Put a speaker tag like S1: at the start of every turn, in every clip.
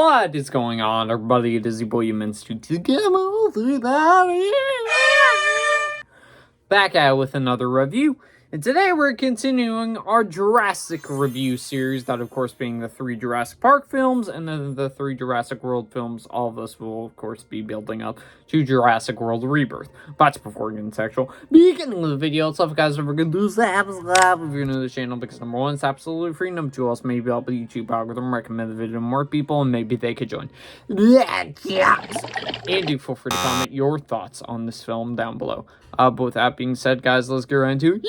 S1: What is going on, everybody? It is your boy, you meant to come all through that. Back at it with another review. And today we're continuing our Jurassic review series, that of course being the 3 Jurassic Park films, and then the 3 Jurassic World films. All of us will of course be building up to Jurassic World Rebirth. But before getting sexual, beginning of the video, it's up guys, if we're gonna do subscribe if you're new to the channel, because number 1, it's absolutely free, number 2, also maybe I'll be YouTube algorithm recommend the video to more people, and maybe they could join. And do feel free to comment your thoughts on this film down below. But with that being said, guys, let's get right into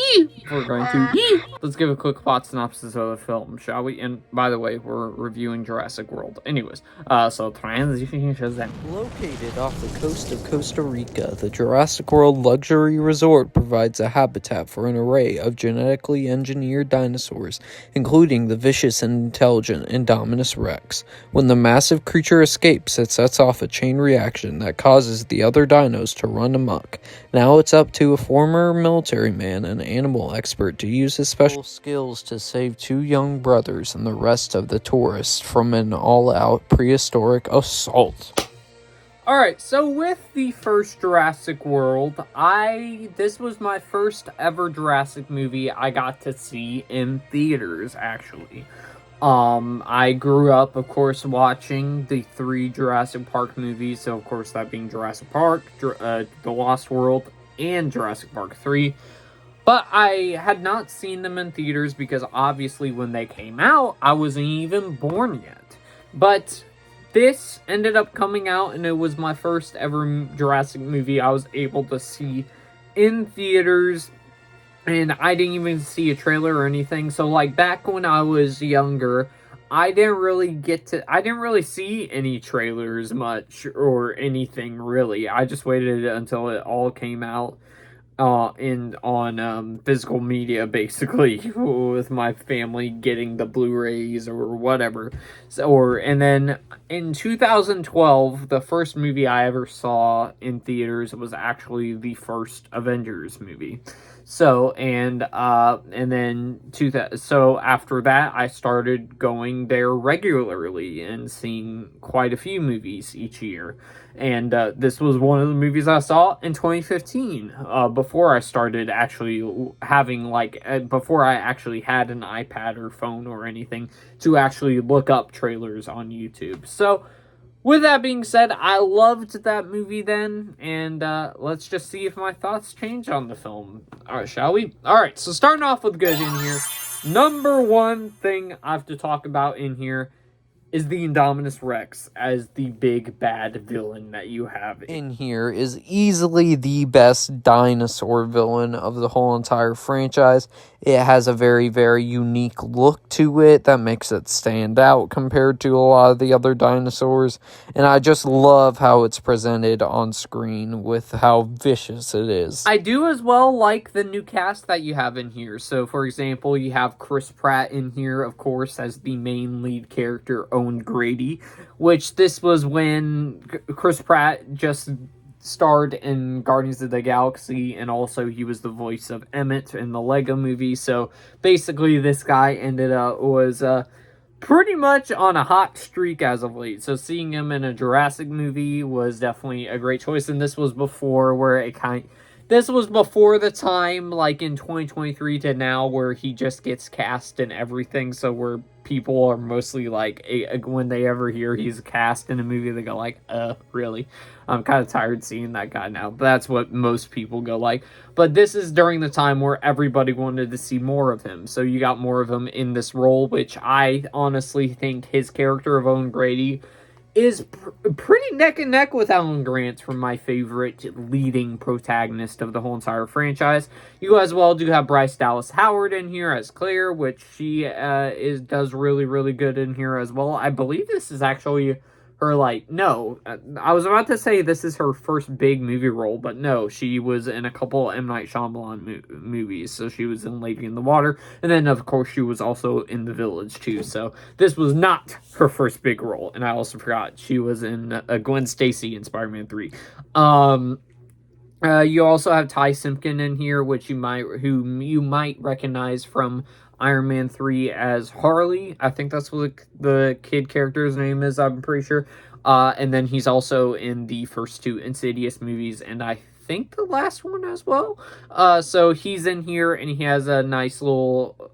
S1: let's give a quick plot synopsis of the film, shall we? And by the way, we're reviewing Jurassic World. Anyways, so transition.
S2: Located off the coast of Costa Rica, the Jurassic World Luxury Resort provides a habitat for an array of genetically engineered dinosaurs, including the vicious and intelligent Indominus Rex. When the massive creature escapes, it sets off a chain reaction that causes the other dinos to run amok. Now it's up to a former military man and animal expert to use his special skills to save 2 young brothers and the rest of the tourists from an all-out prehistoric assault.
S1: Alright, so with the first Jurassic World, this was my first ever Jurassic movie I got to see in theaters, actually. I grew up, of course, watching the 3 Jurassic Park movies, so of course that being Jurassic Park, The Lost World, and Jurassic Park 3. But I had not seen them in theaters because obviously when they came out, I wasn't even born yet. But this ended up coming out, and it was my first ever Jurassic movie I was able to see in theaters. And I didn't even see a trailer or anything. So like back when I was younger, I didn't really see any trailers much or anything really. I just waited until it all came out on physical media, basically, with my family getting the Blu-rays or whatever. And then in 2012, the first movie I ever saw in theaters was actually the first Avengers movie. So after that, I started going there regularly and seeing quite a few movies each year. And this was one of the movies I saw in 2015, before I started actually having, before I actually had an iPad or phone or anything to actually look up trailers on YouTube. So, with that being said, I loved that movie then, and let's just see if my thoughts change on the film. Alright, shall we? Alright, so starting off with good in here, number 1 thing I have to talk about in here is the Indominus Rex as the big bad villain that you have
S2: in here is easily the best dinosaur villain of the whole entire franchise. It has a very, very unique look to it that makes it stand out compared to a lot of the other dinosaurs. And I just love how it's presented on screen with how vicious it is.
S1: I do as well like the new cast that you have in here. So, for example, you have Chris Pratt in here, of course, as the main lead character, Owen Grady, which this was when Chris Pratt just starred in Guardians of the Galaxy, and also he was the voice of Emmett in the Lego movie. So basically this guy was pretty much on a hot streak as of late. So seeing him in a Jurassic movie was definitely a great choice, and this was before the time, like in 2023 to now, where he just gets cast in everything. So where people are mostly like, when they ever hear he's cast in a movie, they go like, really? I'm kind of tired seeing that guy now. But that's what most people go like. But this is during the time where everybody wanted to see more of him. So you got more of him in this role, which I honestly think his character of Owen Grady is pretty neck and neck with Alan Grant for my favorite leading protagonist of the whole entire franchise. You as well do have Bryce Dallas Howard in here as Claire, which she does really, really good in here as well. I believe this is actually her, I was about to say this is her first big movie role, but no, she was in a couple M. Night Shyamalan movies. So she was in Lady in the Water, and then of course she was also in The Village too. So this was not her first big role, and I also forgot she was in Gwen Stacy in Spider-Man 3. You also have Ty Simpkin in here, whom you might recognize from Iron Man 3 as Harley. I think that's what the kid character's name is, I'm pretty sure. And then he's also in the first two Insidious movies, and I think the last one as well. So he's in here, and he has a nice little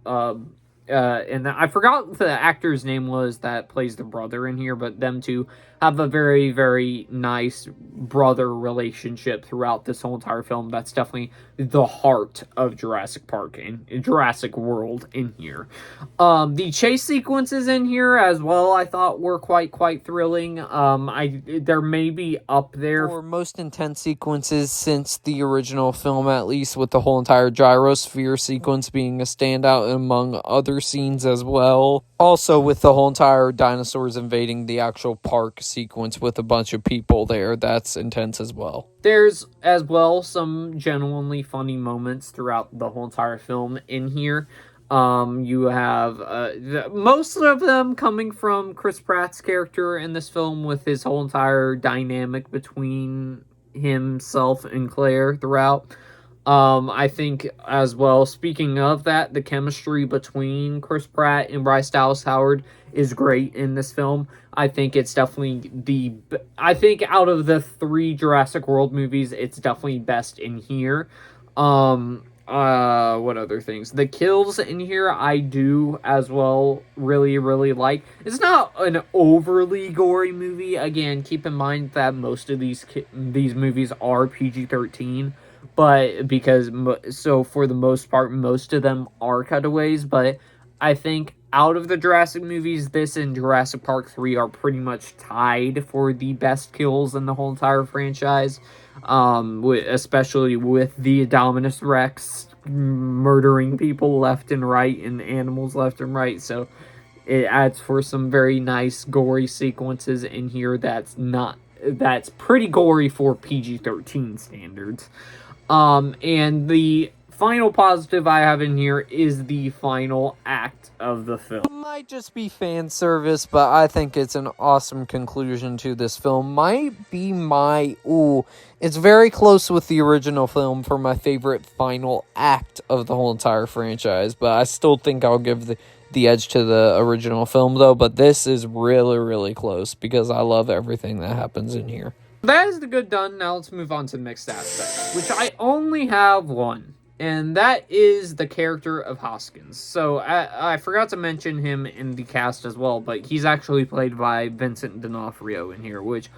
S1: and I forgot what the actor's name was that plays the brother in here, but them two have a very, very nice brother relationship throughout this whole entire film. That's definitely the heart of Jurassic Park and Jurassic World in here. The chase sequences in here as well, I thought were quite thrilling. They're maybe up there
S2: for most intense sequences since the original film, at least, with the whole entire gyrosphere sequence being a standout among other scenes as well. Also, with the whole entire dinosaurs invading the actual park sequence with a bunch of people there, that's intense as well.
S1: There's as well some genuinely funny moments throughout the whole entire film in here. You have most of them coming from Chris Pratt's character in this film, with his whole entire dynamic between himself and Claire throughout. I think as well, speaking of that, the chemistry between Chris Pratt and Bryce Dallas Howard is great in this film. I think it's definitely I think out of the three Jurassic World movies, it's definitely best in here. What other things? The kills in here I do as well really like. It's not an overly gory movie. Again, keep in mind that most of these movies are PG-13, but so for the most part, most of them are cutaways. But I think out of the Jurassic movies, this and Jurassic Park 3 are pretty much tied for the best kills in the whole entire franchise. Especially with the Indominus Rex murdering people left and right and animals left and right. So it adds for some very nice gory sequences in here that's pretty gory for PG-13 standards. And the final positive I have in here is the final act of the film.
S2: It might just be fan service, but I think it's an awesome conclusion to this film. Might be it's very close with the original film for my favorite final act of the whole entire franchise, but I still think I'll give the edge to the original film, though. But this is really close because I love everything that happens in here.
S1: That is the good done. Now let's move on to the next aspect, which I only have one. And that is the character of Hoskins. So I forgot to mention him in the cast as well, but he's actually played by Vincent D'Onofrio in here, which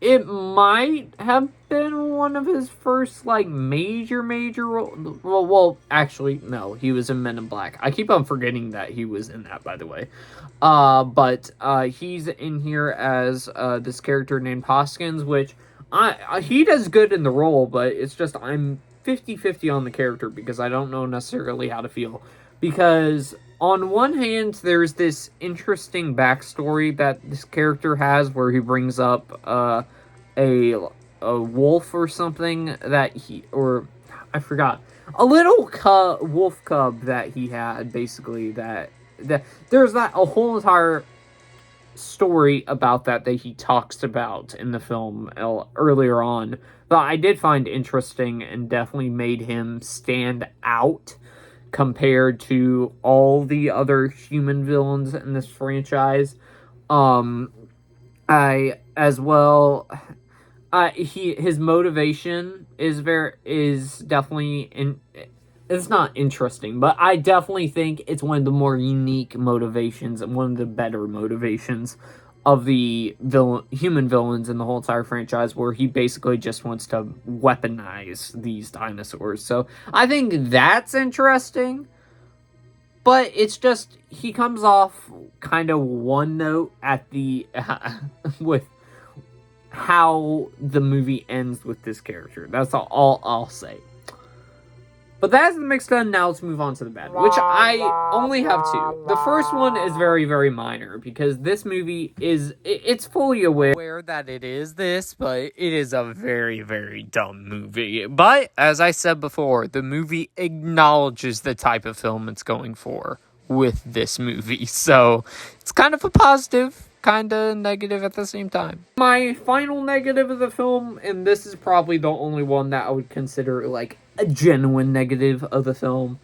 S1: it might have been one of his first major role. Well, actually, no, he was in Men in Black. I keep on forgetting that he was in that, by the way. But he's in here as this character named Hoskins, which he does good in the role, but it's just I'm 50-50 on the character because I don't know necessarily how to feel. Because on one hand, there's this interesting backstory that this character has where he brings up a wolf or something that I forgot. A little wolf cub that he had, basically, that there's a whole entire story about that he talks about in the film earlier on that I did find interesting and definitely made him stand out compared to all the other human villains in this franchise. His motivation is definitely it's not interesting, but I definitely think it's one of the more unique motivations and one of the better motivations of the human villains in the whole entire franchise, where he basically just wants to weaponize these dinosaurs. So I think that's interesting, but it's just he comes off kind of one note at the with how the movie ends with this character. That's all I'll say. But that's the mix done. Now let's move on to the bad, which I only have two. The first one is very minor because this movie it's fully aware that it is this, but it is a very dumb movie. But as I said before, the movie acknowledges the type of film it's going for with this movie. So it's kind of a positive, kind of negative at the same time. My final negative of the film, and this is probably the only one that I would consider a genuine negative of the film,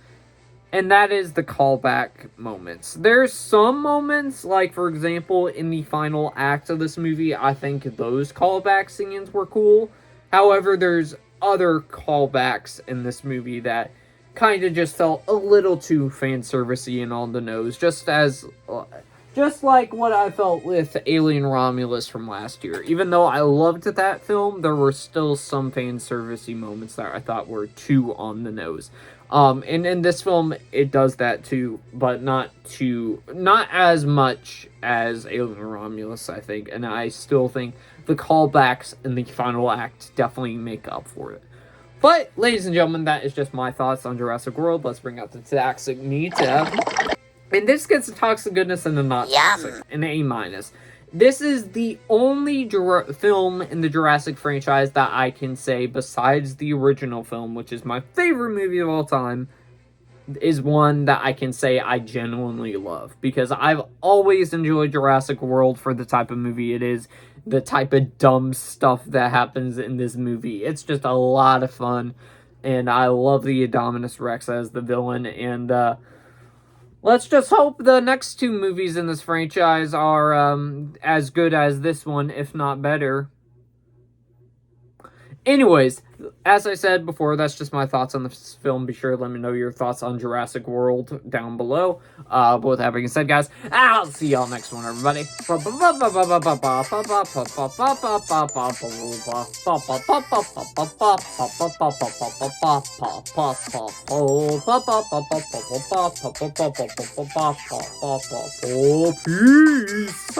S1: and that is the callback moments. There's some moments, like for example, in the final act of this movie, I think those callback scenes were cool. However, there's other callbacks in this movie that kind of just felt a little too fan servicey and on the nose, just like what I felt with Alien Romulus from last year. Even though I loved that film, there were still some fan servicey moments that I thought were too on the nose. And in this film, it does that too, but not as much as Alien Romulus, I think. And I still think the callbacks in the final act definitely make up for it. But, ladies and gentlemen, that is just my thoughts on Jurassic World. Let's bring out the toxic meat. And this gets the toxic goodness and the not toxic, an A-. This is the only film in the Jurassic franchise that I can say, besides the original film, which is my favorite movie of all time, is one that I can say I genuinely love. Because I've always enjoyed Jurassic World for the type of movie it is, the type of dumb stuff that happens in this movie. It's just a lot of fun, and I love the Indominus Rex as the villain, and let's just hope the next two movies in this franchise are as good as this one, if not better. Anyways, as I said before, that's just my thoughts on this film. Be sure to let me know your thoughts on Jurassic World down below. But with that being said, guys, I'll see y'all next one, everybody. Peace.